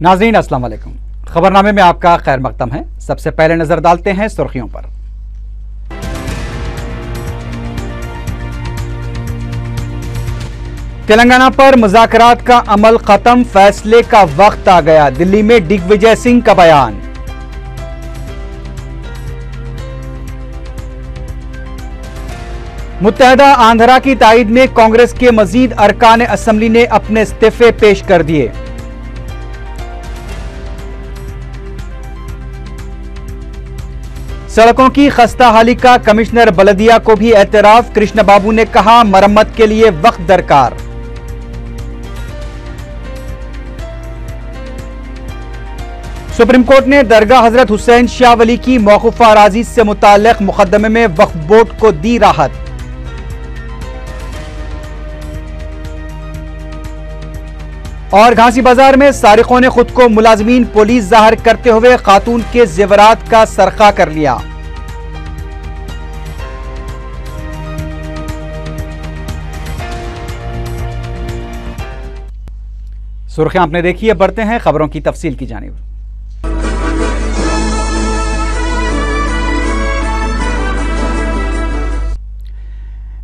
नाज़रीन अस्सलाम वालेकुम। खबरनामे में आपका खैर मकदम है। सबसे पहले नजर डालते हैं सुर्खियों पर। तेलंगाना पर मुज़ाकरात का अमल खत्म, फैसले का वक्त आ गया। दिल्ली में दिग्विजय सिंह का बयान। मुत्तहदा आंध्रा की ताईद में कांग्रेस के मजीद अरकान असेंबली ने अपने इस्तीफे पेश कर दिए। सड़कों की खस्ता हाली का कमिश्नर बलदिया को भी एतराफ। कृष्ण बाबू ने कहा, मरम्मत के लिए वक्त दरकार। सुप्रीम कोर्ट ने दरगाह हजरत हुसैन शाह वली की मौकूफा अराजी से मुताल्लिक मुकदमे में वक्फ बोर्ड को दी राहत। और घासी बाजार में सारिकों ने खुद को मुलाजमीन पुलिस जाहिर करते हुए खातून के जेवरात का सरखा कर लिया। सुर्खियां आपने देखी है, बढ़ते हैं खबरों की तफसील की जानिब।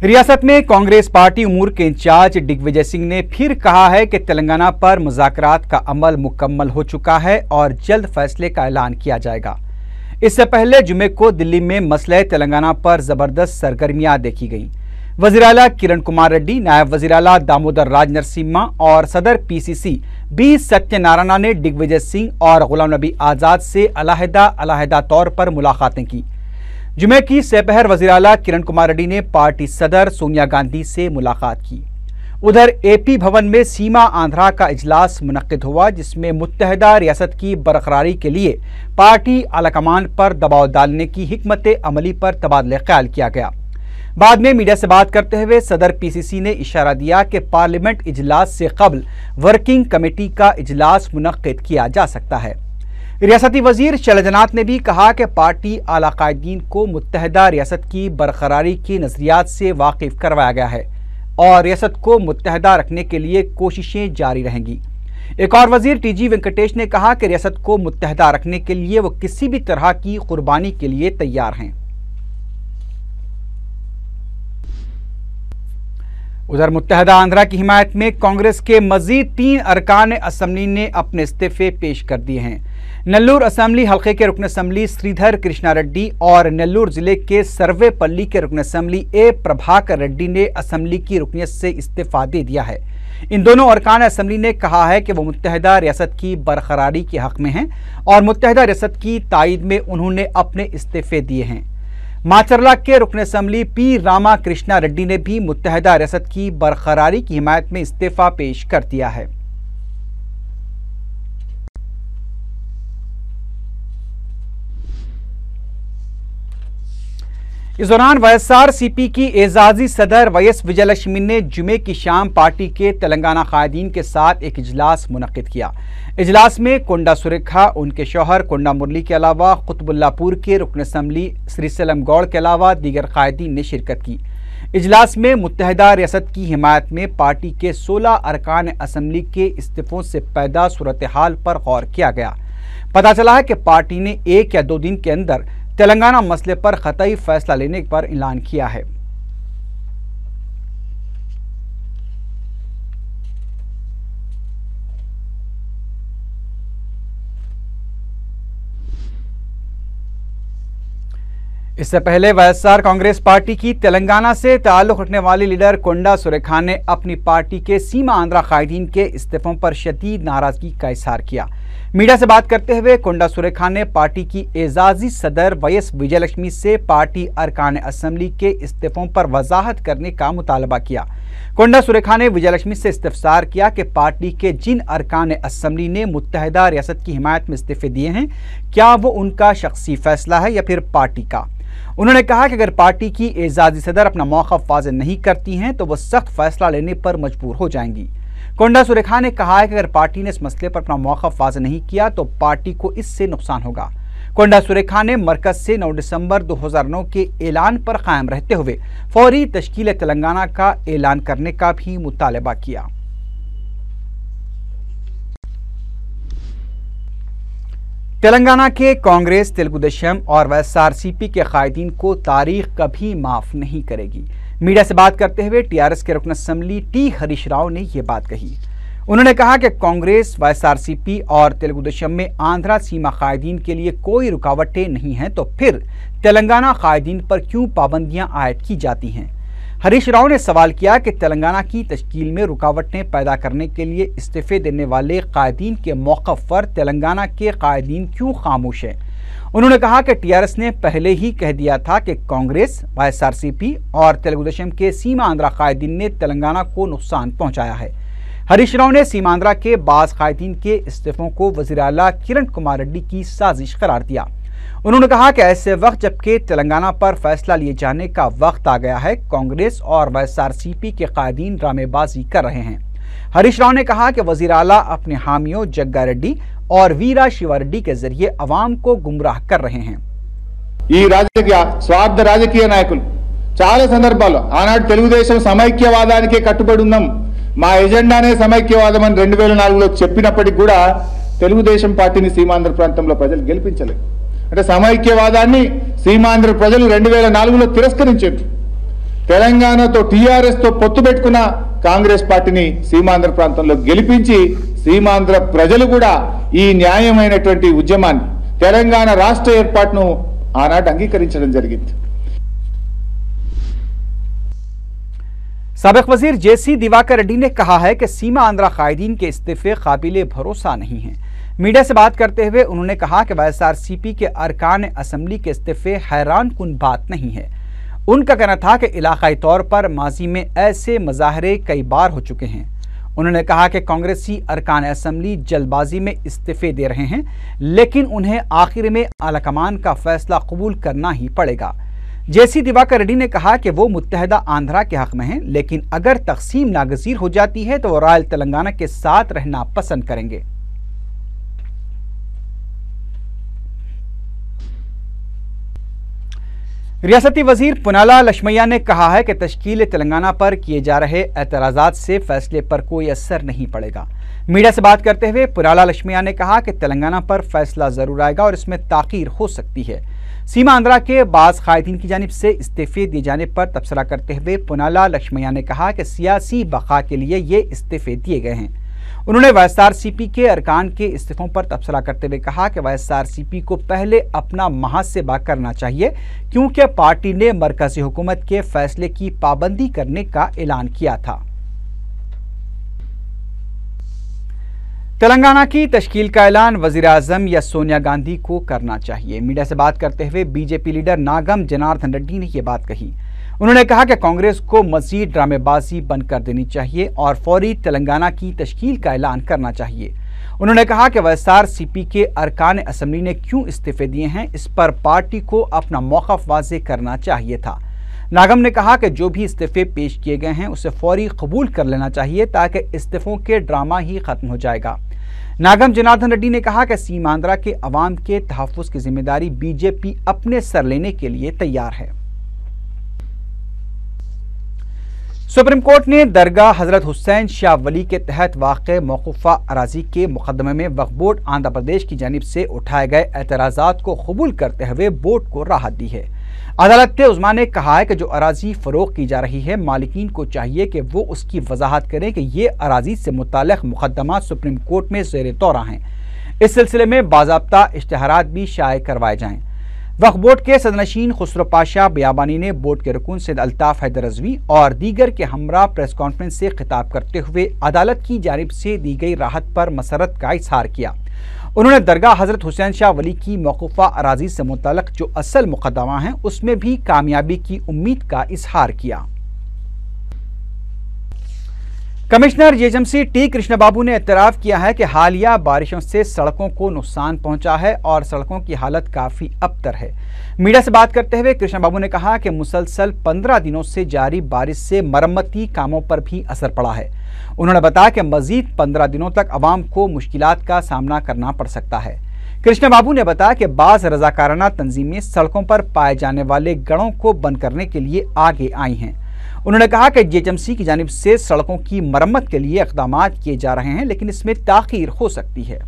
रियासत में कांग्रेस पार्टी उमूर के इंचार्ज दिग्विजय सिंह ने फिर कहा है कि तेलंगाना पर मुज़ाकरात का अमल मुकम्मल हो चुका है और जल्द फैसले का ऐलान किया जाएगा। इससे पहले जुमे को दिल्ली में मसले तेलंगाना पर जबरदस्त सरगर्मियां देखी गईं। वज़ीर आला किरण कुमार रेड्डी, नायब वज़ीर आला दामोदर राज नरसिम्हा और सदर पीसीसी बी सत्यनारायण ने दिग्विजय सिंह और गुलाम नबी आज़ाद से अलहदा तौर पर मुलाकातें की। जुमे की सेपहर वज़ीर आला किरण कुमार रेड्डी ने पार्टी सदर सोनिया गांधी से मुलाकात की। उधर एपी भवन में सीमा आंध्रा का इजलास मुनक्किद हुआ, जिसमें मुत्तहदा रियासत की बरकरारी के लिए पार्टी आलाकमान पर दबाव डालने की हिकमत अमली पर तबादला ख्याल किया गया। बाद में मीडिया से बात करते हुए सदर पीसीसी ने इशारा दिया कि पार्लियामेंट इजलास से कबल वर्किंग कमेटी का इजलास मुनक्किद किया जा सकता है। रियासती वजीर शैलजनाथ ने भी कहा कि पार्टी आला कायदीन को मुत्तहदा रियासत की बरकरारी की नजरियात से वाकिफ करवाया गया है और रियासत को मुत्तहदा रखने के लिए कोशिशें जारी रहेंगी। एक और वजीर टीजी वेंकटेश ने कहा कि रियासत को मुत्तहदा रखने के लिए वो किसी भी तरह की कुर्बानी के लिए तैयार हैं। उधर मुत्तहदा आंध्रा की हिमायत में कांग्रेस के मजीद 3 अरकान असेंबली ने अपने इस्तीफे पेश कर दिए हैं। नेल्लूर असेंबली हल्के के रुकन असेंबली श्रीधर कृष्णा रेड्डी और नेल्लूर जिले के सर्वेपल्ली के रुकन असेंबली ए प्रभाकर रेड्डी ने असेंबली की रुकनियत से इस्तीफा दे दिया है। इन दोनों अरकान असेंबली ने कहा है कि वो मुत्तहदा रियासत की बरकरारी के हक में हैं और मुत्तहदा रियासत की ताईद में उन्होंने अपने इस्तीफे दिए हैं। माचरला के रुकन असेंबली पी रामा कृष्णा रेड्डी ने भी मुत्तहदा रियासत की बरकरारी की हिमायत में इस्तीफा पेश कर दिया है। इस दौरान वाईएसआरसीपी की एजाजी सदर वाईएस विजयलक्ष्मी ने जुमे की शाम पार्टी के तेलंगाना कायदीन के साथ एक इजलास मुनक्किद किया। इजलास में कोंडा सुरेखा, उनके शौहर कोंडा मुरली के अलावा कुतुबुल्लापुर के रुकन असेंबली श्रीसेलम गौड़ के अलावा दीगर कायदीन ने शिरकत की। इजलास में मुत्तहदा रियासत की हिमायत में पार्टी के 16 अरकान असेंबली के इस्तीफों से पैदा सूरत हाल पर गौर किया गया। पता चला है कि पार्टी ने 1 या 2 दिन के अंदर तेलंगाना मसले पर क़तई फैसला लेने पर ऐलान किया है। इससे पहले वाईएसआर कांग्रेस पार्टी की तेलंगाना से ताल्लुक रखने वाली लीडर कोंडा सुरेखा ने अपनी पार्टी के सीमा आंध्रा कायदीन के इस्तीफों पर शदीद नाराजगी का इजहार किया। मीडिया से बात करते हुए कोंडा सुरेखा ने पार्टी की एजाजी सदर वाईएस विजयलक्ष्मी से पार्टी अरकान असेंबली के इस्तीफों पर वजाहत करने का मुतालबा किया। कोंडा सुरेखा ने विजयलक्ष्मी से इस्तफसार किया कि पार्टी के जिन अरकान असेंबली ने मुत्तहदा रियासत की हिमायत में इस्तीफे दिए हैं, क्या वो उनका शख्सी फैसला है या फिर पार्टी का। उन्होंने कहा कि अगर पार्टी की एजाजी सदर अपना मौक़िफ़ वाज़ेह नहीं करती हैं तो वो सख्त फैसला लेने पर मजबूर हो जाएंगी। कोंडा सुरेखा ने कहा है कि अगर पार्टी ने इस मसले पर अपना मौक़िफ़ वाज़ेह नहीं किया तो पार्टी को इससे नुकसान होगा। कोंडा सुरेखा ने मरकज से 9 दिसंबर 2009 के ऐलान पर कायम रहते हुए फौरी तश्कील तेलंगाना का ऐलान करने का भी मुतालबा किया। तेलंगाना के कांग्रेस, तेलुगुदेशम और वाईएसआरसीपी के कायदीन को तारीख कभी माफ नहीं करेगी। मीडिया से बात करते हुए टीआरएस के रुकन असेंबली टी हरीश राव ने यह बात कही। उन्होंने कहा कि कांग्रेस, वाईएसआरसीपी और तेलुगुदेशम में आंध्रा सीमा कायदीन के लिए कोई रुकावटें नहीं हैं, तो फिर तेलंगाना कायदीन पर क्यों पाबंदियां आयद की जाती हैं। हरीश राव ने सवाल किया कि तेलंगाना की तश्कील में रुकावटें पैदा करने के लिए इस्तीफे देने वाले कायदीन के मौक़िफ़ पर तेलंगाना के कायदीन क्यों खामोश हैं। उन्होंने कहा कि टीआरएस ने पहले ही कह दिया था कि कांग्रेस, वाईएसआरसीपी और तेलुगुदेशम के सीमा आंध्रा कायदीन ने तेलंगाना को नुकसान पहुंचाया है। हरीश राव ने सीमा आंध्रा के बाज़ कायदीन के इस्तीफों को वज़ीर आला किरण कुमार रेड्डी की साजिश करार दिया। उन्होंने कहा कि ऐसे वक्त जबकि तेलंगाना पर फैसला लिए जाने का वक्त आ गया है, कांग्रेस और वाईएसआरसीपी के कायदीन ड्रामेबाजी कर रहे हैं। हरीश राव ने कहा कि वज़ीर आला अपने हामियों जग्गा रेड्डी और वीरा शिवा रेड्डी के जरिए अवाम को गुमराह कर रहे हैं। ఈ రాజకీయ స్వార్థ రాజకీయ నాయకులు చాలా సందర్భాల్లో ఆనాడు తెలుగుదేశం సమైక్యవాదానికే కట్టుబడి ఉన్నాం, మా ఎజెండానే సమైక్యవాదం అని 2004లో చెప్పినప్పటికీ కూడా తెలుగుదేశం పార్టీని సీమాంధ్ర ప్రాంతంలో ప్రజలు గెలిపించలేదు. అంటే సమైక్యవాదాన్ని సీమాంధ్ర ప్రజలు 2004లో తిరస్కరించారు. తెలంగాణతో టీఆర్ఎస్ తో పొత్తు పెట్టుకున్న కాంగ్రెస్ పార్టీని సీమాంధ్ర ప్రాంతంలో గెలిపించి సీమాంధ్ర ప్రజలు కూడా ఈ న్యాయమైనటువంటి ఉద్యమాన్ని, తెలంగాణ రాష్ట్ర ఏర్పాటును ఆనాడు అంగీకరించడం జరిగింది. साबिक वजीर जेसी दिवाकर रेड्डी ने कहा है कि सीमा आंध्रा कायदीन के इस्तीफे काबिले भरोसा नहीं हैं। मीडिया से बात करते हुए उन्होंने कहा कि वाईएसआरसीपी के अरकान असेंबली के इस्तीफे हैरान कुन बात नहीं है। उनका कहना था कि इलाकाई तौर पर माजी में ऐसे मुजाहरे कई बार हो चुके हैं। उन्होंने कहा कि कांग्रेसी अरकान असेंबली जल्दबाजी में इस्तीफे दे रहे हैं, लेकिन उन्हें आखिर में आलाकमान का फैसला कबूल करना ही पड़ेगा। जेसी दिवाकर रेड्डी ने कहा कि वो मुत्तहदा आंध्रा के हक में हैं, लेकिन अगर तकसीम नागजीर हो जाती है तो वो रॉयल तेलंगाना के साथ रहना पसंद करेंगे। रियासती वजीर पुनाला लक्ष्मैया ने कहा है कि तश्कील तेलंगाना पर किए जा रहे एतराज़ात से फैसले पर कोई असर नहीं पड़ेगा। मीडिया से बात करते हुए पुनाला लक्ष्मैया ने कहा कि तेलंगाना पर फैसला जरूर आएगा और इसमें ताख़ीर हो सकती है। सीमा आंध्रा के बाज़ कायदीन की जानिब से इस्तीफे दिए जाने पर तबसरा करते हुए पुनाला लक्ष्मैया ने कहा कि सियासी बका के लिए ये इस्तीफे दिए गए हैं। उन्होंने वाईएसआरसीपी के अरकान के इस्तीफों पर तबसरा करते हुए कहा कि वाईएसआरसीपी को पहले अपना मुहासिबा करना चाहिए, क्योंकि पार्टी ने मरकजी हुकूमत के फैसले की पाबंदी करने का ऐलान किया था। तेलंगाना की तश्कील का ऐलान वज़ीर आज़म या सोनिया गांधी को करना चाहिए। मीडिया से बात करते हुए बीजेपी लीडर नागम जनार्दन रेड्डी ने यह बात कही। उन्होंने कहा कि कांग्रेस को मजीद ड्रामेबाजी बंद कर देनी चाहिए और फौरी तेलंगाना की तश्कील का ऐलान करना चाहिए। उन्होंने कहा कि वाईएसआरसीपी के अरकान असेंबली ने क्यों इस्तीफे दिए हैं, इस पर पार्टी को अपना मौक़िफ़ वाज़ेह करना चाहिए था। नागम ने कहा कि जो भी इस्तीफे पेश किए गए हैं उसे फौरी कबूल कर लेना चाहिए, ताकि इस्तीफों के ड्रामा ही ख़त्म हो जाएगा। नागम जनार्दन रेड्डी ने कहा कि सीमांध्रा के अवाम के तहफ़्फ़ुज़ की जिम्मेदारी बीजेपी अपने सर लेने के लिए तैयार है। सुप्रीम कोर्ट ने दरगाह हजरत हुसैन शाह वली के तहत वाक़े मौकूफ़ा अराज़ी के मुकदमे में वक्फ़ बोर्ड आंध्र प्रदेश की जानिब से उठाए गए एतराज़ात को कबूल करते हुए बोर्ड को राहत दी है। अदालत उज़्मा ने कहा है कि जो अराज़ी फ़रोग़ की जा रही है, मालिकीन को चाहिए कि वो उसकी वजाहत करें कि ये अराज़ी से मुताल्लिक़ मुकदमा सुप्रीम कोर्ट में ज़ेर तौरा हैं। इस सिलसिले में बाज़ाब्ता इश्तिहारात भी शाये करवाए जाएँ। वक्फ बोर्ड के सदनशीन खुसरो पाशा बियाबानी ने बोर्ड के रुकन सैयद अल्ताफ़ हैदर रज़वी और दीगर के हमरा प्रेस कॉन्फ्रेंस से खिताब करते हुए अदालत की जानिब से दी गई राहत पर मसरत का इजहार किया। उन्होंने दरगाह हजरत हुसैन शाह वली की मौकूफ़ा अराज़ी से मुतल्लिक़ जो असल मुकदमा हैं उसमें भी कामयाबी की उम्मीद का इजहार किया। कमिश्नर जेएचएमसी टी कृष्ण बाबू ने एतराफ़ किया है कि हालिया बारिशों से सड़कों को नुकसान पहुंचा है और सड़कों की हालत काफ़ी अबतर है। मीडिया से बात करते हुए कृष्ण बाबू ने कहा कि मुसलसल 15 दिनों से जारी बारिश से मरम्मती कामों पर भी असर पड़ा है। उन्होंने बताया कि मजीद 15 दिनों तक आवाम को मुश्किलात का सामना करना पड़ सकता है। कृष्ण बाबू ने बताया कि बाज़ रज़ाकाराना तंजीमें सड़कों पर पाए जाने वाले गड़ों को बंद करने के लिए आगे आई हैं। उन्होंने कहा कि जेएचएमसी की जानिब से सड़कों की मरम्मत के लिए इक़दामात किए जा रहे हैं, लेकिन इसमें ताख़ीर हो सकती है।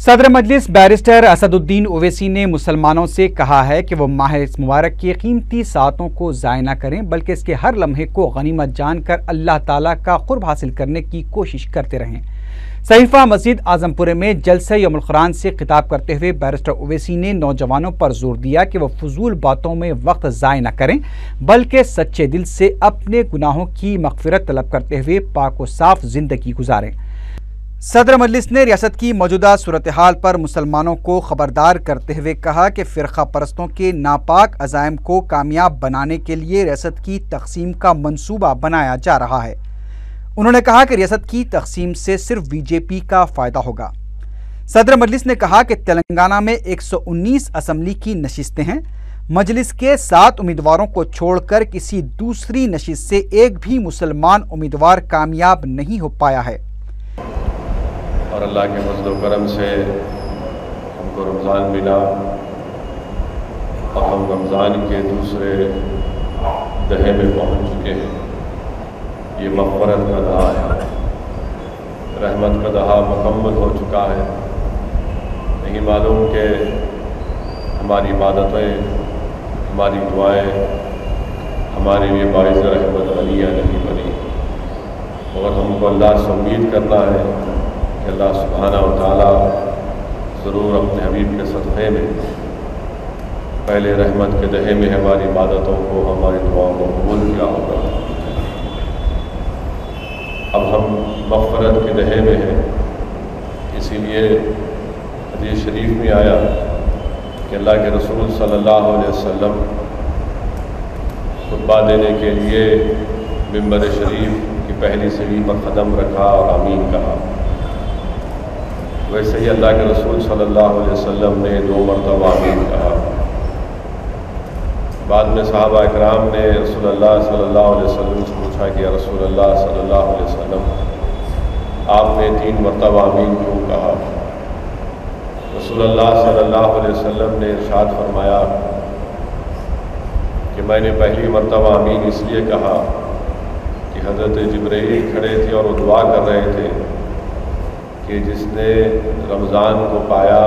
सदर मजलिस बैरिस्टर असदुद्दीन ओवैसी ने मुसलमानों से कहा है कि वो माह मुबारक की कीमती सातों को ज़ाय न करें, बल्कि इसके हर लम्हे को गनीमत जानकर अल्लाह ताला का कुर्ब हासिल करने की कोशिश करते रहें। सहीफा मस्जिद आजमपुरे में जलसे यौमुल कुरान से खिताब करते हुए बैरिस्टर ओवैसी ने नौजवानों पर जोर दिया कि वो फजूल बातों में वक्त ज़ाय न करें, बल्कि सच्चे दिल से अपने गुनाहों की मग़फ़िरत तलब करते हुए पाक व साफ ज़िंदगी गुजारें। सदर मजलिस ने रियासत की मौजूदा सूरत हाल पर मुसलमानों को खबरदार करते हुए कहा कि फ़िरक़ा परस्तों के नापाक अज़ाइम को कामयाब बनाने के लिए रियासत की तक़सीम का मंसूबा बनाया जा रहा है। उन्होंने कहा कि रियासत की तक़सीम से सिर्फ बीजेपी का फ़ायदा होगा। सदर मजलिस ने कहा कि तेलंगाना में 119 असम्बली की नशिस्तें हैं। मजलिस के 7 उम्मीदवारों को छोड़कर किसी दूसरी नशिस्त से एक भी मुसलमान उम्मीदवार कामयाब नहीं हो पाया है। और अल्लाह के फज़ल व करम से हमको रमज़ान मिला और हम रमज़ान के दूसरे दहे में पहुँच चुके हैं। ये मग़फ़रत का दहा है, रहमत का दहा मुकम्मल हो चुका है। नहीं मालूम कि हमारी इबादतें, हमारी दुआएं हमारे लिए बाइज़ रहमत बनी या नहीं बनी, और हमको अल्लाह से उम्मीद करना है कि अल्लाह सुब्हानहू व तआला ज़रूर अपने हबीब के सदक़े में पहले रहमत के दहे में हमारी इबादतों को, हमारी दुआओं को कबूल किया होगा। अब हम मग़फ़रत के दहे में हैं, इसीलिए हदीस शरीफ में आया कि अल्लाह के रसूल सल्लल्लाहु अलैहि वसल्लम खुतबा देने के लिए मिंबर शरीफ की पहली सीढ़ी पर कदम रखा और आमीन कहा। वैसे ही अल्लाह के रसूल सल्लल्लाहु अलैहि वसल्लम ने 2 मरतबा आमीन कहा। बाद में सहाबा इकराम ने रसूलुल्लाह सल्लल्लाहु अलैहि वसल्लम से पूछा कि या रसूलुल्लाह सल्लल्लाहु अलैहि वसल्लम, आपने 3 मरतबा आमीन क्यों कहा? रसूलुल्लाह सल्लल्लाहु अलैहि वसल्लम ने इरशाद फरमाया कि मैंने पहली मरतबा आमीन इसलिए कहा कि हज़रत जिब्रील खड़े थे और वो दुआ कर रहे थे कि जिसने रमज़ान को पाया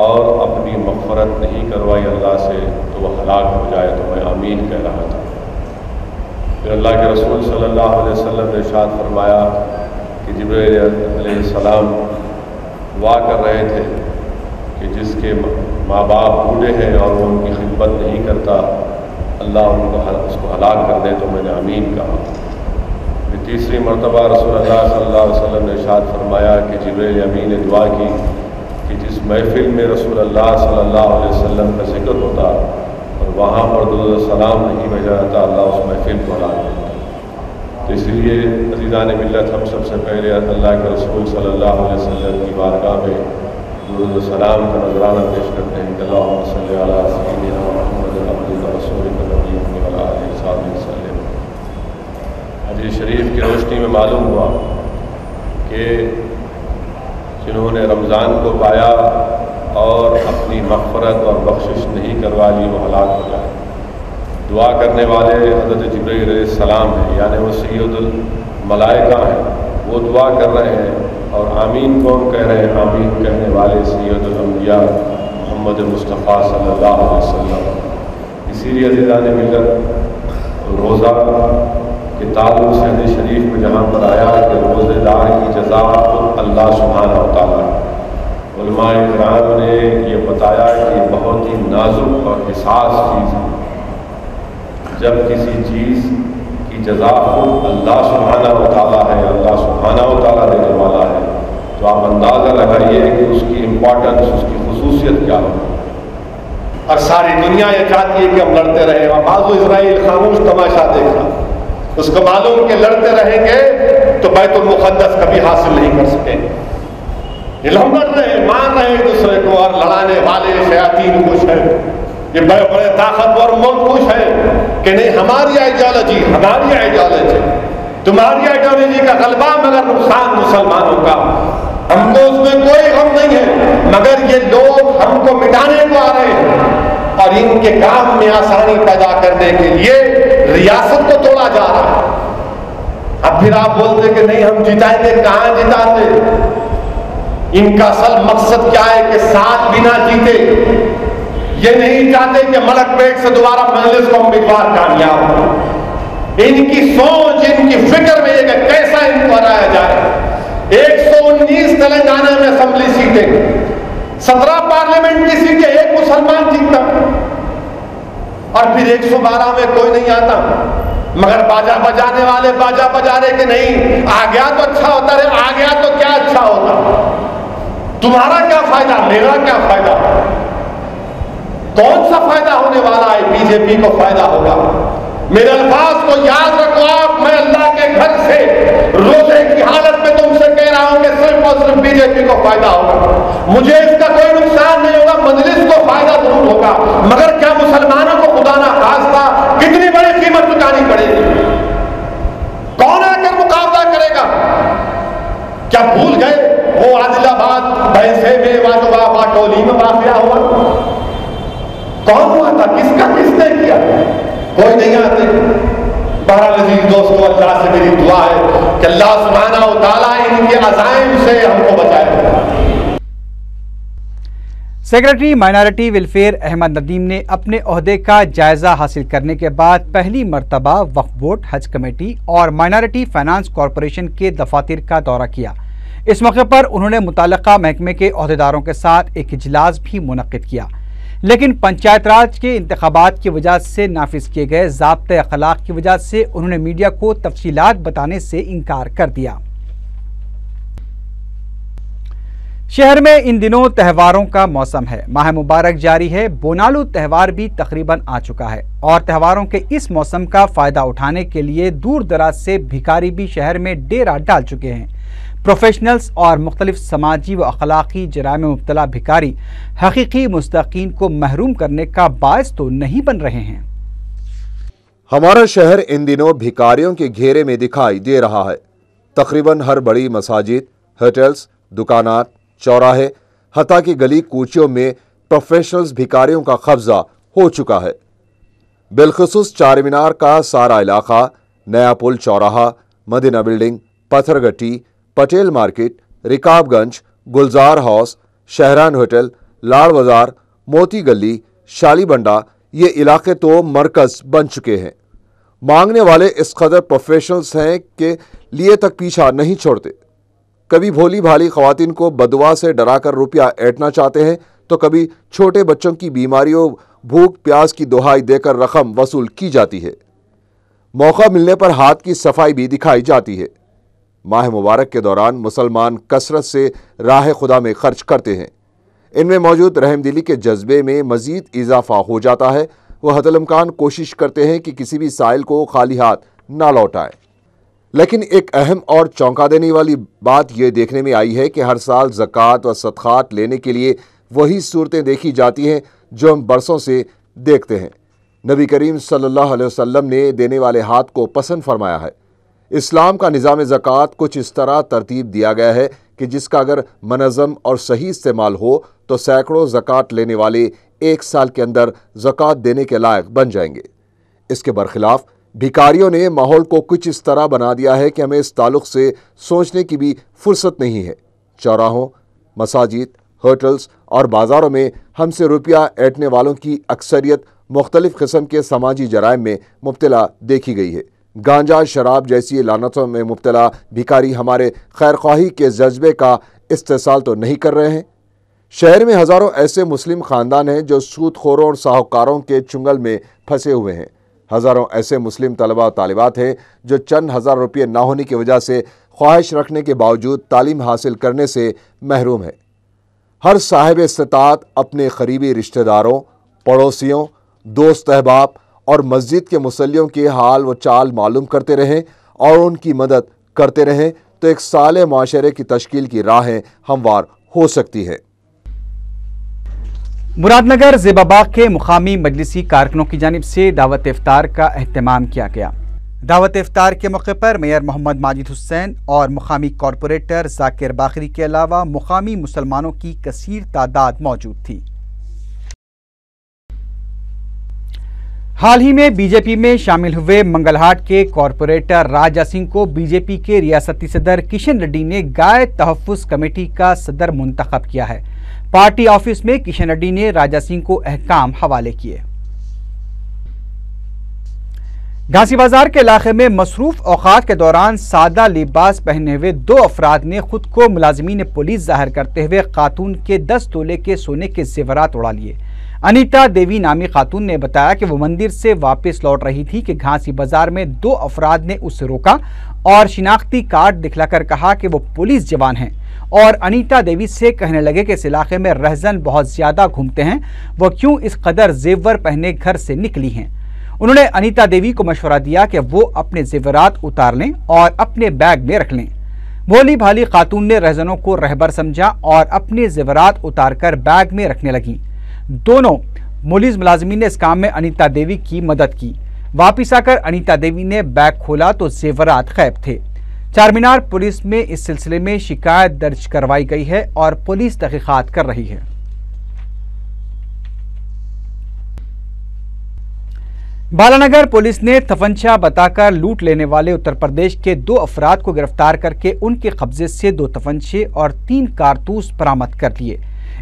और अपनी मग़फ़रत नहीं करवाई अल्लाह से तो वह हलाक हो जाए, तो मैं आमीन कह रहा था। फिर अल्लाह के रसूल सल्लल्लाहु अलैहि वसल्लम ने इरशाद फरमाया कि जिब्रील अलैहिस्सलाम दुआ कर रहे थे कि जिसके माँ बाप बूढ़े हैं और वो उनकी खिदमत नहीं करता, अल्लाह उसको हलाक कर दे, तो मैंने आमीन कहा। फिर तीसरी मरतबा रसूलुल्लाह सल्लल्लाहु अलैहि वसल्लम ने इरशाद फरमाया कि जिब्रील अमीन ने दुआ की कि जिस महफिल में रसूलुल्लाह सल्लल्लाहु अलैहि वसल्लम का जिक्र होता और वहाँ पर दुरूद सलाम नहीं भेजा जाता, अल्लाह उस महफिल को हलाक करता। तो इसलिए अज़ीज़ान मिल्लत, हम सबसे पहले अल्लाह के रसूल सल्लल्लाहु अलैहि वसल्लम की बारगाह में दुरूद सलाम का नजराना पेश करते हैं कि अल्लाहुम्मा सल्लि अला सय्यिदिना मुहम्मद अब्दिका व रसूलिका नबिय्यिका व अला आलिहि व सहबिहि वसल्लम। हदीस शरीफ की रोशनी में मालूम हुआ कि जिन्होंने रमज़ान को पाया और अपनी मग़फ़रत और बख्शिश नहीं करवा ली, वो हलाक हो जाए। दुआ करने वाले हज़रत जिब्रील अलैहिस्सलाम हैं, यानी वो सय्यदुल मलाइका हैं, वो दुआ कर रहे हैं। और आमीन कौन कह रहे हैं? आमीन कहने वाले सय्यदुल अंबिया मोहम्मद मुस्तफ़ा सल्लल्लाहु अलैहि वसल्लम। इसीलिए अज़ीज़ान मिल्लत, रोज़ा के ताल्लुक़ से हदीस शरीफ में जहाँ पर आया कि रोज़ेदार की जज़ा अल्लाह सुब्हानहू व तआला, उलमाए किराम ने ये बताया कि बहुत ही नाजुक और हिसास चीज़ है। जब किसी चीज़ की जज़ा अल्लाह सुब्हानहू व तआला है, अल्लाह सुब्हानहू व तआला देने वाला है, तो आप अंदाज़ा लगाइए कि उसकी इम्पोर्टेंस, उसकी खुसूसियत क्या हो। और सारी दुनिया ये चाहती है कि हम लड़ते रहें, और बाज़ु इज़राइल खामोश तमाशा देख रहा, उसको मालूम कि लड़ते रहेंगे तो बैतुल मुक़द्दस कभी हासिल नहीं कर सकेंगे। ये लड़ रहे हैं, मार रहे हैं एक दूसरे को, और लड़ाने वाले शयातीन खुश हैं, ये बड़े बड़े ताकतवर मुल्क खुश हैं कि नहीं हमारी आइडियोलॉजी, हमारी आइडियोलॉजी, तुम्हारी आइडियोलॉजी का गलबा मगर नुकसान मुसलमानों का, हमको उसमें कोई गम नहीं है, मगर ये लोग हमको मिटाने को आ रहे हैं और इनके काम में आसानी पैदा करने के लिए रियासत को तोड़ा जा रहा है। अब फिर आप बोलते कि नहीं हम जिताएंगे, कहाँ जिताते? इनका असल मकसद क्या है कि 7 बिना जीते, ये नहीं चाहते कि मलकपेट से दोबारा मजलिस का उम्मीदवार कामयाब हो। इनकी सोच, इनकी फिक्र में है कि कैसा इनको हराया जाए। 119 तेलंगाना में असेंबली सीटें, 17 पार्लियामेंट की सीटें, एक मुसलमान जीतता और फिर 112 में कोई नहीं आता, मगर बाजा बजाने वाले बाजा बजा रहे कि नहीं, आ गया तो अच्छा होता रहे, आ गया तो क्या अच्छा होता, तुम्हारा क्या फायदा, मेरा क्या फायदा, कौन सा फायदा होने वाला है? बीजेपी को फायदा होगा। मेरे अल्फाज को याद रखो आप, मैं अल्लाह के घर से रोजे की हालत में तुमसे कह रहा हूं कि सिर्फ और सिर्फ बीजेपी को फायदा होगा। मुझे इसका कोई नुकसान नहीं होगा, मजलिस को फायदा जरूर होगा, मगर क्या मुसलमानों को खुदा ना खास्ता कितनी बड़ी कीमत चुकानी पड़ेगी? कौन आकर मुकाबला करेगा? क्या भूल गए वो आदिलाबाद भैंसे में वाजवा टोली में माफिया हुआ? कौन हुआ था? किसने किया? कोई नहीं आते। बहरहाल अजीज दोस्तों, अल्लाह से मेरी दुआ है कि अल्लाह सुब्हानहू व तआला इनके अज़ाइम से हमको बचाए। Secretary minority welfare Ahmad Nadeem ने अपने ओहदे का जायजा हासिल करने के बाद पहली मर्तबा वक्फ बोर्ड, हज कमेटी और माइनॉरिटी फाइनेंस कॉरपोरेशन के दफातर का दौरा किया। इस मौके पर उन्होंने मुताल्लिका महकमे के ओहदेदारों के साथ एक इजलास भी मुनक्किद किया, लेकिन पंचायत राज के इंतखाबात की वजह से नाफिज किए गए ज़ाब्ते अखलाक की वजह से उन्होंने मीडिया को तफसीलात बताने से इनकार कर दिया। शहर में इन दिनों त्योहारों का मौसम है, माह मुबारक जारी है। बोनालू त्यौहार भी तकरीबन आ चुका है और त्योहारों के इस मौसम का फायदा उठाने के लिए दूर दराज से भिखारी भी शहर में डेरा डाल चुके हैं। प्रोफेशनल्स और मुख्तलिफ समाजी व अखलाकी जराइम में मुब्तला भिखारी हकीकी मुस्तकीन को महरूम करने का बायस तो नहीं बन रहे हैं। हमारा शहर इन दिनों भिखारियों के घेरे में दिखाई दे रहा है। तकरीबन हर बड़ी मसाजिद, होटल्स, दुकानात, चौराहे, हत्ता की गली कूचियों में प्रोफेशनल्स भिखारियों का कब्जा हो चुका है। बिलखुसूस चार मीनार का सारा इलाका, नया पुल चौराहा, Madina building, Patthargatti, Patel market, Rikabganj, Gulzar house, Shehran hotel, Lad Bazaar, मोती गली, शालीबंडा, ये इलाके तो मरकज बन चुके हैं। मांगने वाले इस कदर प्रोफेशनल्स हैं कि लिए तक पीछा नहीं छोड़ते। कभी भोली भाली खवातीन को बदुआ से डराकर रुपया ऐंठना चाहते हैं, तो कभी छोटे बच्चों की बीमारियों, भूख प्यास की दुहाई देकर रकम वसूल की जाती है। मौका मिलने पर हाथ की सफाई भी दिखाई जाती है। माह मुबारक के दौरान मुसलमान कसरत से राह खुदा में खर्च करते हैं। इनमें मौजूद रहमदिली के जज्बे में मजीद इजाफा हो जाता है। वह हतलमकान कोशिश करते हैं कि किसी भी साइल को खाली हाथ ना लौटाएं। लेकिन एक अहम और चौंका देने वाली बात यह देखने में आई है कि हर साल ज़कात व सदक़ात लेने के लिए वही सूरतें देखी जाती हैं जो हम बरसों से देखते हैं। नबी करीम सल्लल्लाहु अलैहि वसल्लम ने देने वाले हाथ को पसंद फरमाया है। इस्लाम का निज़ाम ज़कात कुछ इस तरह तरतीब दिया गया है कि जिसका अगर मनज़म और सही इस्तेमाल हो तो सैकड़ों ज़कात लेने वाले एक साल के अंदर ज़कात देने के लायक बन जाएंगे। इसके बरखिलाफ भिखारियों ने माहौल को कुछ इस तरह बना दिया है कि हमें इस ताल्लुक़ से सोचने की भी फुर्सत नहीं है। चौराहों, मसाजिद, होटल्स और बाज़ारों में हमसे रुपया ऐंठने वालों की अक्सरियत मुख्तलिफ़ किस्म के समाजी जराइम में मुब्तला देखी गई है। गांजा, शराब जैसी लानतों में मुब्तला भिखारी हमारे खैरख्वाही के जज्बे का इस्तेसाल तो नहीं कर रहे हैं। शहर में हज़ारों ऐसे मुस्लिम ख़ानदान हैं जो सूदखोरों और साहूकारों के चुंगल में फंसे हुए हैं। हज़ारों ऐसे मुस्लिम तलबा और तालिबात हैं जो चंद हज़ार रुपये ना होने की वजह से ख्वाहिश रखने के बावजूद तालीम हासिल करने से महरूम है। हर साहिब इस्तात अपने करीबी रिश्तेदारों, पड़ोसियों, दोस्त अहबाब और मस्जिद के मुसल्लियों के हाल व चाल मालूम करते रहें और उनकी मदद करते रहें तो एक साले माशरे की तश्कील की राहें हमवार हो सकती है। मुरादनगर ज़ेबाबाग के मुकामी मजलिसी कारकुनों की जानिब से दावत इफ्तार का अहतमाम किया गया। दावत इफ्तार के मौके पर मेयर मोहम्मद माजिद हुसैन और मुकामी कॉरपोरेटर जाकिर बाखरी के अलावा मुकामी मुसलमानों की कसीर तादाद मौजूद थी। हाल ही में बीजेपी में शामिल हुए मंगलहाट के कॉरपोरेटर राजा सिंह को बीजेपी के रियासती सदर किशन रेड्डी ने गाय तहफ्फुज कमेटी का सदर मुंतखब किया है। पार्टी ऑफिस में किशन रेड्डी ने राजा सिंह को अहकाम हवाले किए। घासी बाजार के इलाके में मसरूफ औकात के दौरान सादा लिबास पहने हुए 2 अफराद ने खुद को मुलाजिमीन पुलिस जाहिर करते हुए खातून के 10 तोले के सोने के जेवरात उड़ा लिए। अनीता देवी नामी खातून ने बताया कि वो मंदिर से वापस लौट रही थी कि घासी बाजार में 2 अफराद ने उसे रोका और शिनाख्ती कार्ड दिखलाकर कहा कि वो पुलिस जवान हैं और अनीता देवी से कहने लगे कि इस इलाके में रहजन बहुत ज्यादा घूमते हैं, वो क्यों इस कदर जेवर पहने घर से निकली हैं। उन्होंने अनीता देवी को मशवरा दिया कि वो अपने जेवरात उतार लें और अपने बैग में रख लें। भोली भाली खातून ने रहजनों को रहबर समझा और अपने जेवरात उतारकर बैग में रखने लगी। दोनों पुलिस मुलाजिमीन ने इस काम में अनीता देवी की मदद की। वापिस आकर अनीता देवी ने बैग खोला तो जेवरात गायब थे। चारमीनार पुलिस में इस सिलसिले में शिकायत दर्ज करवाई गई है और पुलिस तहकीकात कर रही है। बालानगर पुलिस ने तफंचा बताकर लूट लेने वाले उत्तर प्रदेश के 2 अफराद को गिरफ्तार करके उनके कब्जे से 2 तफंचे और 3 कारतूस बरामद कर लिए।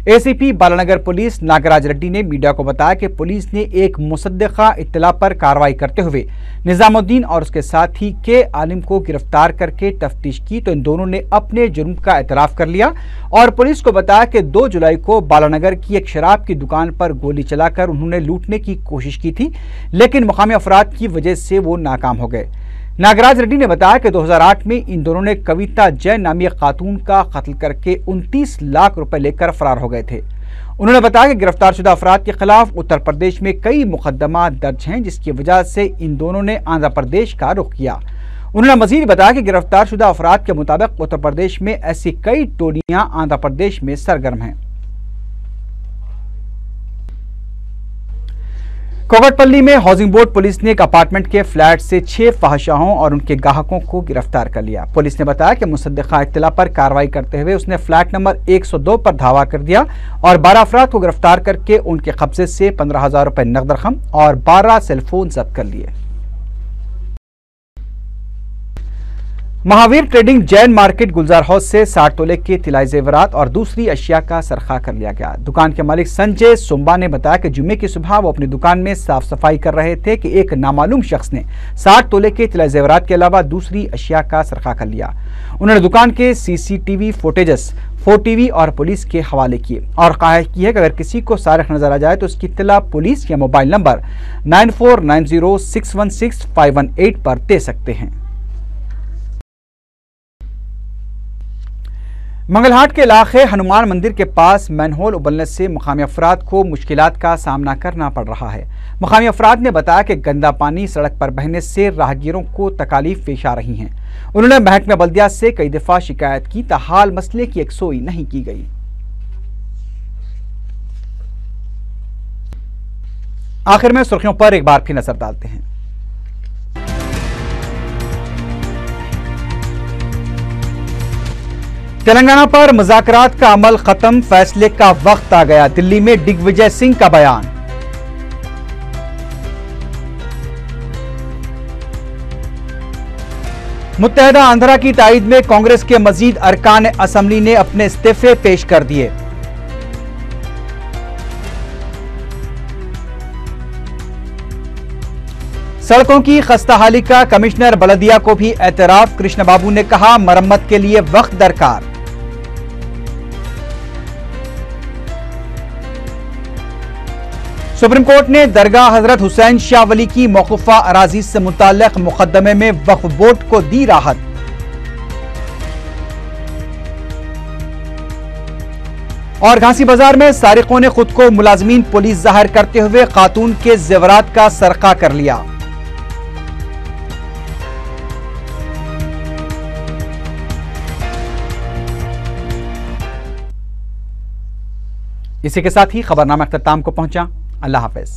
एसीपी बालानगर पुलिस नागराज रेड्डी ने मीडिया को बताया कि पुलिस ने एक मुसद्दिका इत्तला पर कार्रवाई करते हुए निजामुद्दीन और उसके साथी के आलिम को गिरफ्तार करके तफ्तीश की तो इन दोनों ने अपने जुर्म का एतराफ कर लिया और पुलिस को बताया कि 2 जुलाई को बालानगर की एक शराब की दुकान पर गोली चलाकर उन्होंने लूटने की कोशिश की थी, लेकिन मुकामी अफराद की वजह से वो नाकाम हो गए। नागराज रेड्डी ने बताया कि 2008 में इन दोनों ने कविता जैन नामी खातून का कत्ल करके 29 लाख रुपए लेकर फरार हो गए थे। उन्होंने बताया कि गिरफ्तारशुदा अफराद के खिलाफ उत्तर प्रदेश में कई मुकदमा दर्ज हैं, जिसकी वजह से इन दोनों ने आंध्र प्रदेश का रुख किया। उन्होंने मजीद बताया कि गिरफ्तारशुदा अफराद के मुताबिक उत्तर प्रदेश में ऐसी कई टोलियां आंध्र प्रदेश में सरगर्म हैं। कोकटपल्ली में हाउसिंग बोर्ड पुलिस ने एक अपार्टमेंट के फ्लैट से 6 फहशाओं और उनके ग्राहकों को गिरफ्तार कर लिया। पुलिस ने बताया कि मुसद्दिका इत्तला पर कार्रवाई करते हुए उसने फ्लैट नंबर 102 पर धावा कर दिया और 12 अफराद को गिरफ्तार करके उनके कब्जे से 15,000 रुपए नकद रकम और 12 सेलफोन जब्त कर लिए। महावीर ट्रेडिंग जैन मार्केट गुलजार हाउस से 60 तोले के तिलाई जेवरात और दूसरी अशिया का सरखा कर लिया गया। दुकान के मालिक संजय सुम्बा ने बताया कि जुम्मे की सुबह वो अपनी दुकान में साफ सफाई कर रहे थे कि एक नामालूम शख्स ने 60 तोले के तिलाई जेवरात के अलावा दूसरी अशिया का सरखा कर लिया। उन्होंने दुकान के CCTV फुटेजेस 4TV और पुलिस के हवाले किए और कहा कि अगर किसी को सारिक नजर आ जाए तो उसकी इत्तला पुलिस या मोबाइल नंबर 9490616518 पर दे सकते हैं। मंगलहाट के इलाके हनुमान मंदिर के पास मैनहोल उबलने से मुकामी अफराद को मुश्किलात का सामना करना पड़ रहा है। मुकामी अफराद ने बताया कि गंदा पानी सड़क पर बहने से राहगीरों को तकालीफ पेश आ रही हैं। उन्होंने महकमा बल्दिया से कई दफा शिकायत की, ताहाल मसले की यकसोई नहीं की गई। आखिर में सुर्खियों पर एक बार फिर नजर डालते हैं। तेलंगाना पर मुज़ाकरात का अमल खत्म, फैसले का वक्त आ गया। दिल्ली में दिग्विजय सिंह का बयान। मुत्तहदा आंध्रा की ताईद में कांग्रेस के मजीद अरकान असम्बली ने अपने इस्तीफे पेश कर दिए। सड़कों की खस्ताहाली का कमिश्नर बलदिया को भी एतराफ। कृष्ण बाबू ने कहा, मरम्मत के लिए वक्त दरकार। सुप्रीम कोर्ट ने दरगाह हजरत हुसैन शाह वली की मौकूफा अराजी से मुताल्लिक मुकदमे में वक्फ बोर्ड को दी राहत। और घासी बाजार में सारिकों ने खुद को मुलाजमीन पुलिस जाहिर करते हुए खातून के जेवरात का सरका कर लिया। इसी के साथ ही खबरनामा अख्ताम को पहुंचा। अल्लाह हाफिज।